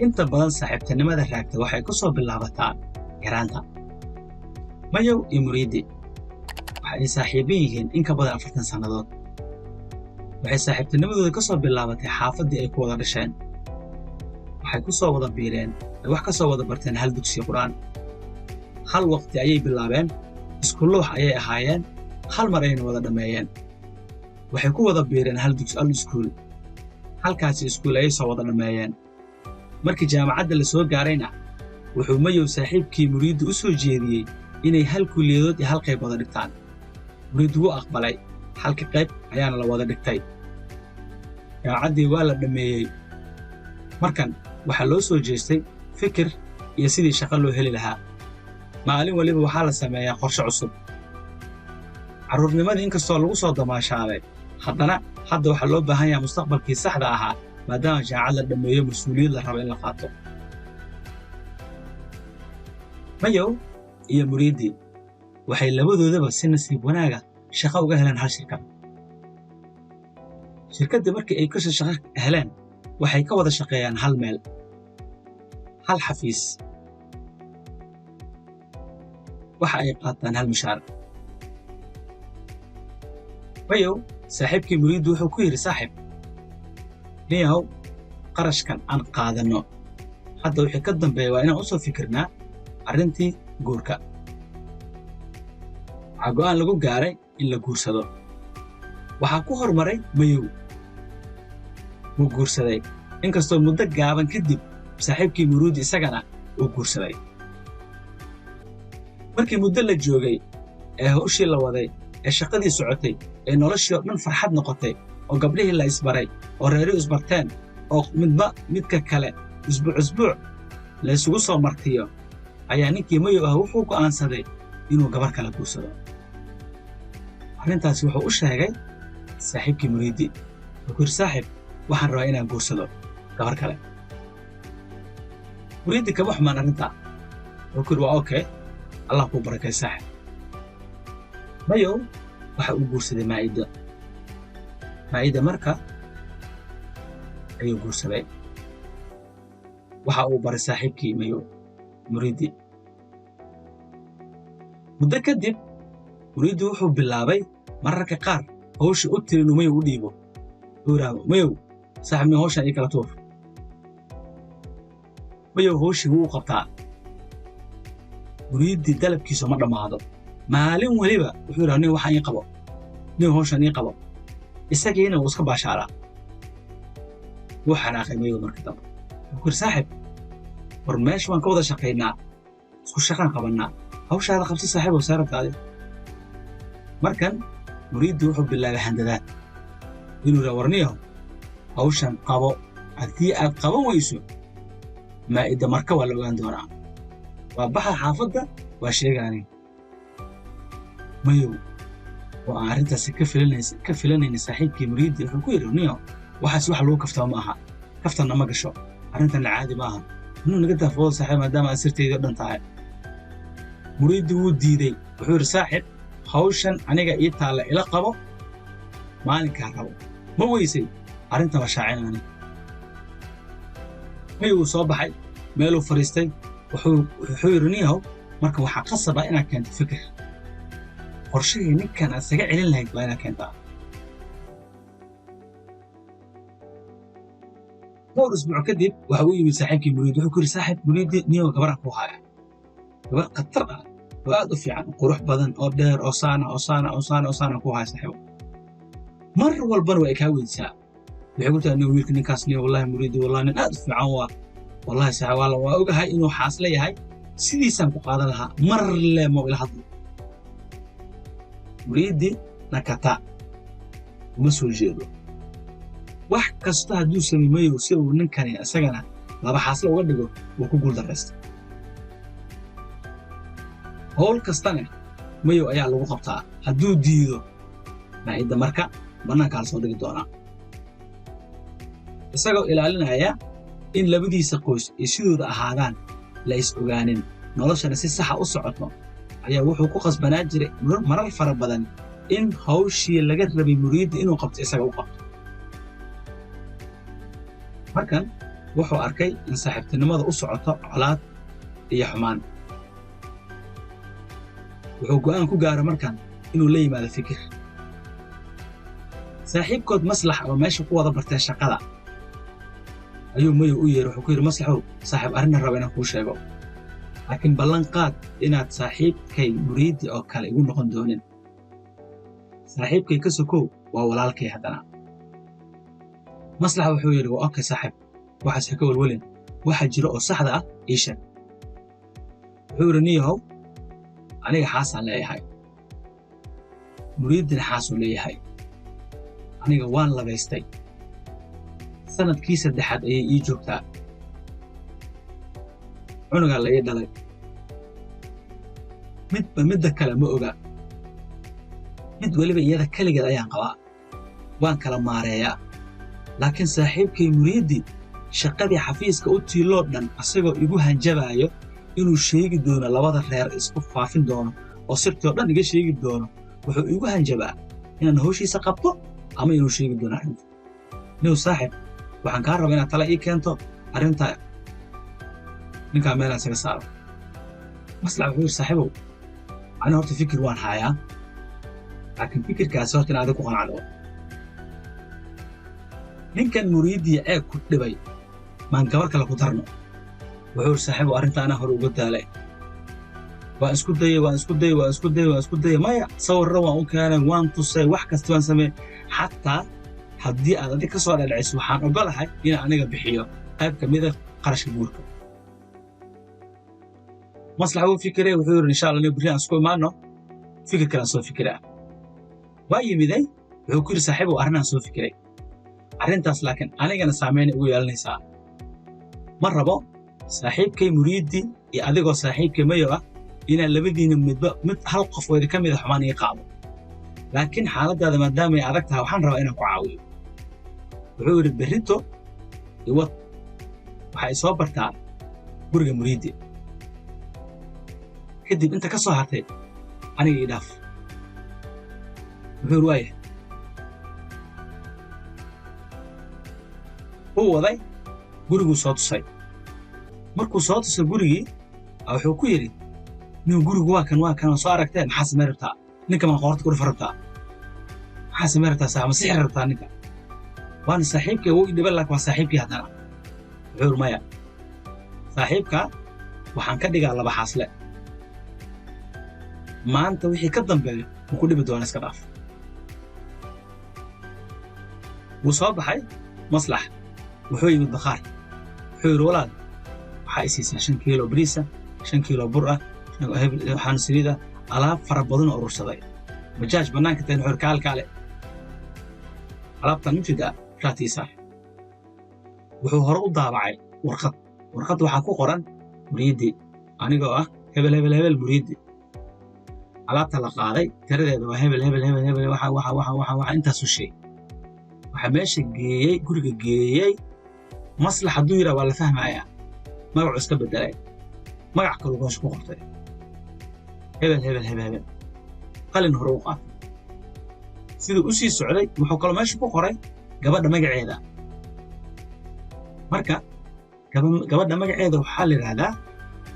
inta badan saaxiibtinimada raagta waxay ku soo bilaabataa yaraanta. Mayow iyo Muriidi waxay saaxiibin yihiin in ka badan 40 sannadood. waxay saaxiibtinimadooda ka soo bilaabatay xaafaddii ay ku wada dhasheen. waxay ku soo wada biireen ay wax ka soo wada barteen hal dugsi qur'aan. hal waqti ayay bilaabeen, isku loox ayay ahaayeen, hal mar ayayna wada dhammeeyeen. waxay ku wada biireen hal iskuul. halkaasi iskuul ayay soo wada dhammeeyeen. markii jaamacadda la soo gaarayna wuxuu Mayow saaxiibkii Muriidi u soo jeediyey inay hal kulliyadood iyo hal qayb wada dhigtaan. Muriidi wuu aqbalay, halka qayb ayaana la wada dhigtay. jaamacaddii waa la dhammeeyey. markan waxaa loo soo jeestay fikir iyo sidii shaqo loo heli lahaa. maalin waliba waxaa la sameeyaa qorshe cusub. carruurnimadii inkastoo lagu soo damaashaaday, haddana hadda waxaa loo baahan yahay mustaqbalkii saxda ahaa maadaama jaamacad la dhammeeyo mas'uuliyad la rabo in la qaato. Mayow iyo Muriidi waxay labadoodaba si nasiib wanaaga shaqo uga heleen hal shirkad. shirkaddii markii ay kasoo shaqo heleen waxay ka wada shaqeeyaan hal meel, hal xafiis. waxa ay qaataan hal mushaar. Mayow saaxiibkii Muriidi wuxuu ku yidhi, saaxiib niyahow, qarashkan aan qaadanno hadda wixii ka dambeeya waa inaan u soo fikirnaa arrintii guurka. waxaa go'aan lagu gaaray in la guursado. waxaa ku hormaray Mayow. wuu guursaday, inkastoo muddo gaaban kadib saaxiibkii Muriidi isagana uu guursaday. markii muddo la joogay ee hawshii la waday ee shaqadii socotay ee noloshii oo dhan farxad noqotay oo gabdhihii la isbaray oo reerihii isbarteen oo midba midka kale usbuuc la isugu soo martiyo, ayaa ninkii Mayow ah wuxuu go'aansaday inuu gabar kale guursado. arrintaasi wuxuu u sheegay saaxiibkii Muriidi. wuxuu yidhi, saaxiib waxaan rabaa inaan guursado gabar kale. Muriidi kama xumaan arrintaa. wuxuu yidhi, waa okay, allah kuu barakay saaxiib. Mayow waxa uu guursaday Maaida marka ayuu guursaday. waxa uu baray saaxiibkii Mayow Muriidi. muddo kadib Muriidi wuxuu bilaabay mararka qaar hawsha u tiri inuu Mayow u dhiibo. wuxuu yidhaahdo, Mayow saaxiibni hawshan ii kala tuur. Mayow hawshii wuu u qabtaa. Muriidi dalabkiisu ma dhammaado. maalin waliba wuxuu yidhaha, nin waxaan ii qabo, nin hawshan ii qabo. isagiina wuu iska baashaalaa. wuu xanaaqay Mayow marka dambe. wuxuu yidhi, saaxiib war meesha waan ka wada shaqaynaa, isku shaqaan qabannaa, hawshaada qabsi saaxiibow saarabtaadi. markan Muriidi wuxuu bilaabay handadaad inuu yidhaha, warniyahow hawshan qabo, haddii aad qaban weyso Maaida marka waa la ogaan doonaa. waa baxa xaafadda waa sheegaani. Mayow oo aan arrintaasi ka filanayna saaxiibkii Muriidi wuxuu ku yidhi, niyow waxaas wax lagu kaftama ma aha, kaftanna ma gasho, arrintanna caadi ma aha, inuu naga daafoodo saaxiib maadaama aad sirtaydii o dhan tahay. Muriidi wuu diiday. wuxuu yidhi, saaxiib hawshan aniga ii taalla ila qabo, maalinkaa rabo. ma weysay arrintan waa shaacinaani. Mayow wuu soo baxay, meeluu fadhiistay. wuxuu yidhi, niyahow marka waxaa qasaba inaad keento fikir. qorshahii ninkan aad isaga celin lahayd waa inaad keentaa. dhowr isbuuc kadib waxa uu yimid saaxiibkii Muriidi. wuxuu ku yidhi, saaxiib Muriidi, niyow gabaraan kuu haya, gabar khatar ah oo aad u fiican, qurux badan oo dheer oo saana kuu haya saaxiibo. mar walbana waa ay kaa weydiisaa. waxay ku tahay, niyow wiilka ninkaas, niyow wallahi Muriidi, wallahi nin aad u fiican waa, wallahi saaxiib waa ogahay inuu xaas leeyahay, sidiisaan ku qaadan lahaa, mar leemo ila hadlo. Muriidi nakata uma soo jeedo. wax kasta hadduu sameeyo si uu ninkani isagana laba xaasla uga dhigo wuu ku guuldareystay. hawl kastana Mayow ayaa lagu qabtaa. hadduu diido Maaida marka bannaanka la soo dhigi doonaa. isagoo ilaalinaya in labadiisa qoys ay sidooda ahaadaan, la is ogaanin, noloshana si saxa u socoto, ayaa wuxuu ku qasbanaa jiray marar fara badan in hawshii laga rabay Muriidi inuu qabto isaga u qabto. markan wuxuu arkay in saaxiibtinimada u socoto colaad iyo xumaan. wuxuu go'aan ku gaaray markan inuu la yimaado fikir. saaxiibkood Maslax oo meesha ku wada bartay shaqada ayuu Mayow u yeeray. wuxuu ku yidhi, Maslaxow, saaxiib arrin raba inaan kuu sheego, laakiin ballan qaad inaad saaxiibkay Muriidi oo kale igu noqon doonin. saaxiibkay ka sokow waa walaalkay haddana. Maslax wuxuu yidhi, waa okay saaxiib, waxaas ha ka welwelin, waxa jira oo saxda ah ii sheeg. wuxuu yidhi, niyahow, aniga xaasaan leeyahay, Muriidina xaasuu leeyahay, aniga waan labaystay, sanadkii 3aad ayay ii joogtaa, cunugaa la ii dhalay, midba midda kale ma oga, mid weliba iyada keligeed ayaan qabaa, waan kala maareeyaa. laakiin saaxiibkay Muriidi shaqadii xafiiska u tiiloo dhan asagoo igu hanjabaayo inuu sheegi doono labada reer isku faafin doono oo sirtii oo dhan iga sheegi doono, wuxuu igu hanjabaa inaan hawshiisa qabto ama inuu sheegi doono arrinta. niyow saaxiib, waxaan kaa rabaa inaad tala ii keento arrinta ninkaa meelaan isaga saaro. Maslax wuxuu yidhi, saaxiibow, ani horta fikir waan haayaa, laakiin fikirkaasi horta in adiga ku qanacdo. ninkan Muriidi ceeb ku dhibay maan gabar kale ku darno. wuxuu yidhi, saaxiibow, arrinta anaa hore uga daalay, waan isku dayay, maya sawirra waan u keenay, waan tusay, wax kasta waan sameeyey. xataa haddii aad adig ka soo dhadhiciso waxaan ogolahay inaan aniga bixiyo qayb ka mid ah qarashka guurka. Maslax wuu fikiray, wuxuu yidhi, insha Allah berri aan isku imaanno, fikir kalaan soo fikiraa. waa yimiday, wuxuu ku yidhi, saaxiibow, arrinaan soo fikiray, arrintaas laakiin anigana saamayn ugu yeelanaysaa. ma rabo saaxiibkay Muriidi iyo adigoo saaxiibkay Mayow ah inaan labadiina mid hal qof wada ka mid ah xumaan ii qaado, laakiin xaaladdaada maadaama ay adag tahay waxaan rabaa inaan ku caawiyo. wuxuu yidhi, berrito iwad waxay soo bartaa guriga Muriidi, kadib inta ka soo hartay aniga ii dhaaf. wuxuu yidhi, waaya. wuu waday, guriguu soo tusay. markuu soo tusay gurigii wuxuu ku yidhi, nin gurigu waa kan oo soo aragtee, maxaa samay rabtaa? ninka maan qoorta ku dhifan rabtaa? maxaa samay rabtaa? saa ma sixir rabtaa ninka? waana saaxiibkay, wuu ii dhiban, laakiin waa saaxiibkii haddana. wuxuu yidhi, maya, saaxiibka waxaan ka dhigaa laba xaasle, maanta wixii ka dambeeyo wuu ku dhibi doona, iska dhaaf. wuu soo baxay Maslax, wuxuu yimid bakhaar. wuxuu yidhi, walaal, waxaa i siisaa 5 kiilo bariisa, 5 kiilo bur ah, waxaan saliid ah, alaab fara badan oo urursaday. bajaaj bannaanka tahay, wuxuu yidhi, kaale, alaabtan mujida raatiisa. wuxuu hore u daabacay warqad waxaa ku qoran Muriidi, anigoo ah hebel Muriidi. alaabta la qaaday tiradeeda waa hebel, waxa intaasu sheeg. waxaa meesha geeyey, guriga geeyey Maslax. hadduu yidhaa waa la fahmayaa, magacuu iska beddelay, magac kaluu hoos ku qortay, hebel. qalin hore u qaatay. siduu u sii socday wuxuu kaloo meesha ku qoray gabadha magaceeda. marka gabadha magaceeda waxaa la yidhaahdaa,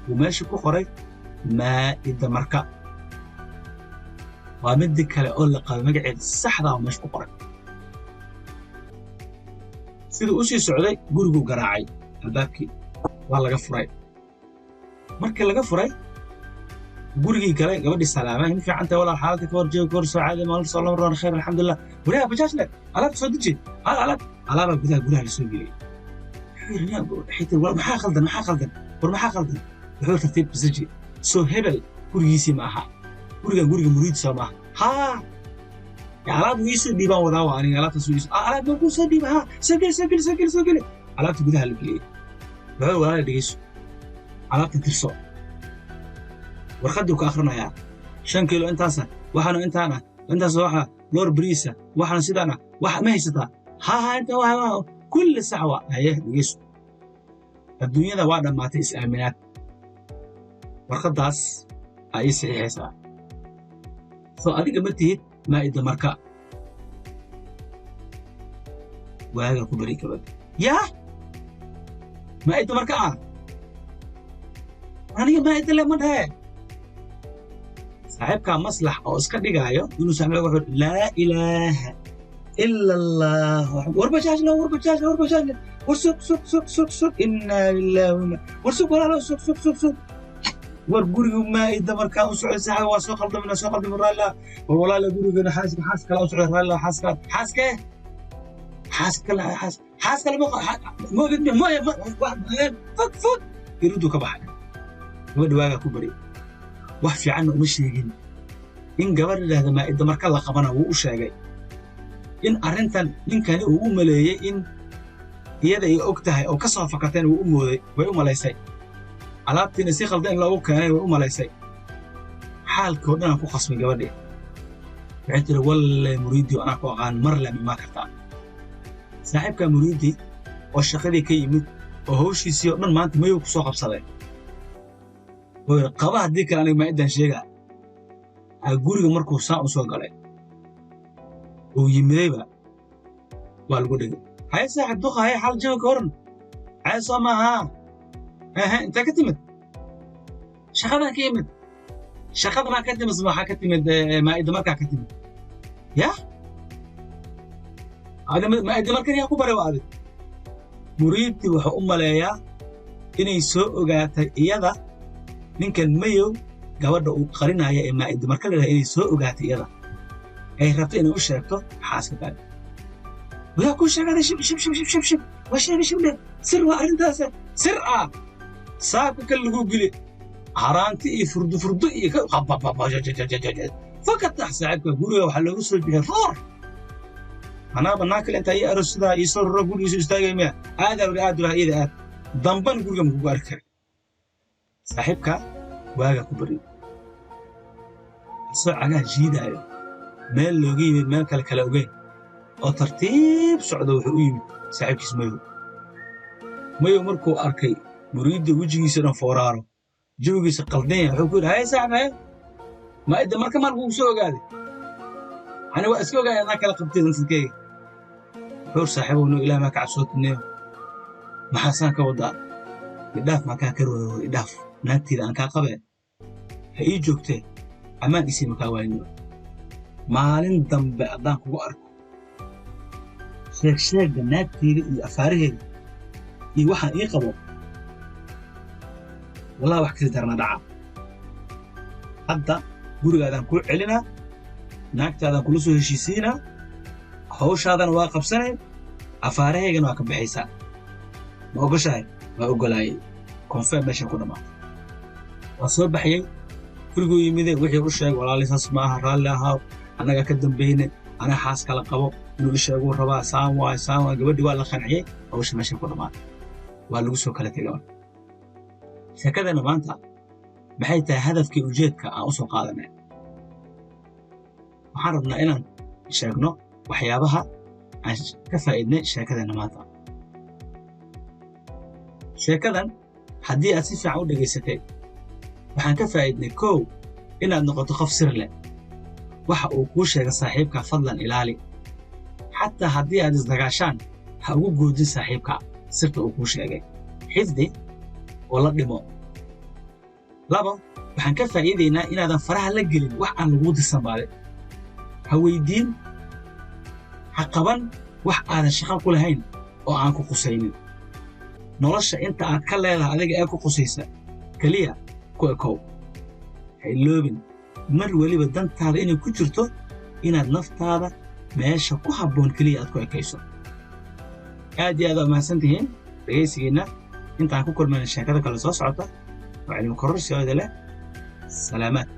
wuu meesha ku qoray Maa'ida. marka waa midii kale oo la qabo magaceeda saxda oo meesha ku qoray. siduu u sii socday guriguu garaacay, albaabkii waa laga furay. markii laga furay gurigii galay, gabadhii salaamay, in fiican tahay walaal, xaaladda ka horjeega, ka hor soo caadi, maalin soo lama roon, khayr, alxamdulillah. wariyaa bajaaj leh, alaabta soo deji, alaabaa gudaha la soo geliyey. maxaa khaldan? wuxuu tartiib basaji, soo hebel gurigiisii ma aha, guriga Muriidi soo maaha. haa, alaab wuu iisoo dhiibaan wadaa, waa aniga alaabtaas wuu iisoo, alaab baan kuu soo dhiiba, haa, soo geli. alaabta gudaha la geliyey. wuxuu walaala dhegeyso, alaabta tirso. warqaddii ka akhrinayaa, 5 kiilo intaasa, waxaana intaana, intaas waxa loor bariisa, waxaana sidaana, wax ma haysataa? haa, inta waa kulli sax waa. haye dhegeyso, adduunyada waa dhammaatay is-aaminaad. warqaddaas aa ii saxiixaysaa, soo adiga ma tihid Maa'ida. marka waaga ku bari gabadha. yaa maa'ida marka aniga maa'ida le ma dhahe saaxiibkaa maslax oo iska dhigaayo inuu saxmay wuxuu laa ilaaha ila allah warbajaaj warsug inna lillahi warsug walaalo sug war guriga maa'ida markaa u socday saxay waa soo qaldamay raalla walaalo gurigana xaas kala u socday raalla xaas kala moogid fog irudu ka baxay gabadha waagaa ku bari wax fiicanna uma sheegin in gabadh idhaahda maa'ida marka la qabana wuu u sheegay in arrintan ninkani uu u maleeyey in iyada ay og tahay oo ka soo fakateen wuu u mooday way u malaysay alaabtiina si khaldan in loogu keenay way u malaysay xaalkii oo dhan aan ku khasbay gabadhii waxay tiri walle muriidi anaa ku aqaan mar lama imaan kartaa saaxiibkaa muriidi oo shaqadii ka yimid oo hawshiisii oo dhan maanta mayuu ku soo qabsaday qaba haddii kale aniga maa'idan sheegaa guriga markuu saa u soo galay uu yimidayba waa lagu dhigay haye saaxiib duqa haye xal jawi ka waran haye soo maaha intee ka timid shaqadan ka yimid shaqadanaa ka timid waxaa ka timid maa'ida markaa ka timid ya maa'ida markan yaa ku baray waa adig muriidi wuxuu u maleeyaa inay soo ogaatay iyada ninkan mayow gabadha uu qarinaya ee maa'ida marka la yidhaha inay soo ogaatay iyada ay rabto inay u sheegto xaaska kale wayaa kuu sheegaday shib waa sheegay shibdhe sir waa arrintaas sir saaka kal lagu geli haraanti iyo furdu iyo fakatax saaxiibka guriga waxaa loogu soo bixiyay roor anaa bannaan kale intaa ii arosidaa ii soo roro gurigiisu istaagay miya aad iyada aad damban guriga makugu arki kari saaxiibka waagaa ku bari asoo cagaha jiidaayo meel looga yimid meel kale ogeyn oo tartiib socda wuxuu u yimid saaxiibkiis mayow markuu arkay muriidda wejigiisa dhan fooraaro jawigiisa qaldan yahay wuxuu ku yidhi haye saaxib haye maa'ida marka kugu soo ogaaday ani waa iska ogaaya anaa kala qabtay dansadkeyga xuur saaxiibow no ilaah maa ka cabsootineyo maxaasaan ka wadaa idhaaf maa kaa karwayo idhaaf naagtiida aan kaa qabee ha ii joogtee ammaan isii makaa waayniyo maalin dambe haddaan kugu arko sheegga naagteeda iyo afaaraheeda iyo waxaan ii qabo wallahi wax kasi darna dhaca hadda gurigaadaan kuu celinaa naagtaadaan kula soo heshiisiinaa hawshaadana waa qabsanay afaarahaygana waa ka baxaysaa ma ogoshahay waa ogolaayay konfeer meeshan ku dhammaatay waa soo baxayey guriguu yimide wixii u sheeg walaalisaas maaha raalli ahaaw annaga ka dambayne anaa xaas kala qabo inuu i sheeguu rabaa saan waay gabadhii waa la qanciyey hawsha meeshan ku dhammaatay waa lagu soo kala tegay sheekadana maanta maxay tahay hadafkii ujeedka aan u soo qaadanay waxaan rabnaa inaan sheegno waxyaabaha aan ka faa'iidnay sheekadana maanta sheekadan haddii aad si fiican u dhegaysatay waxaan ka faa'iidnay kow inaad noqoto qof sir leh waxa uu kuu sheega saaxiibka fadlan ilaali xataa haddii aad isdagaashaan ha ugu goodin saaxiibka sirta uu kuu sheegay xifdi oo la dhimo laba waxaan ka faa'iidaynaa inaadan faraha la gelin wax aan laguu dirsanbaadin ha weyddiin ha qaban wax aadan shaqo ku lahayn oo aan ku qusaynin nolosha inta aad ka leedahay adiga ee ku qusaysa keliya ku ekow ha iloobin mar weliba dantaada inay ku jirto inaad naftaada meesha ku habboon keliya aad ku ekayso aad iyo aad waa mahadsan tihiin dhegaysigeenna intaan ku kulmayna sheekada kale soo socota waa cilmi kororsi oo idin leh salaamaad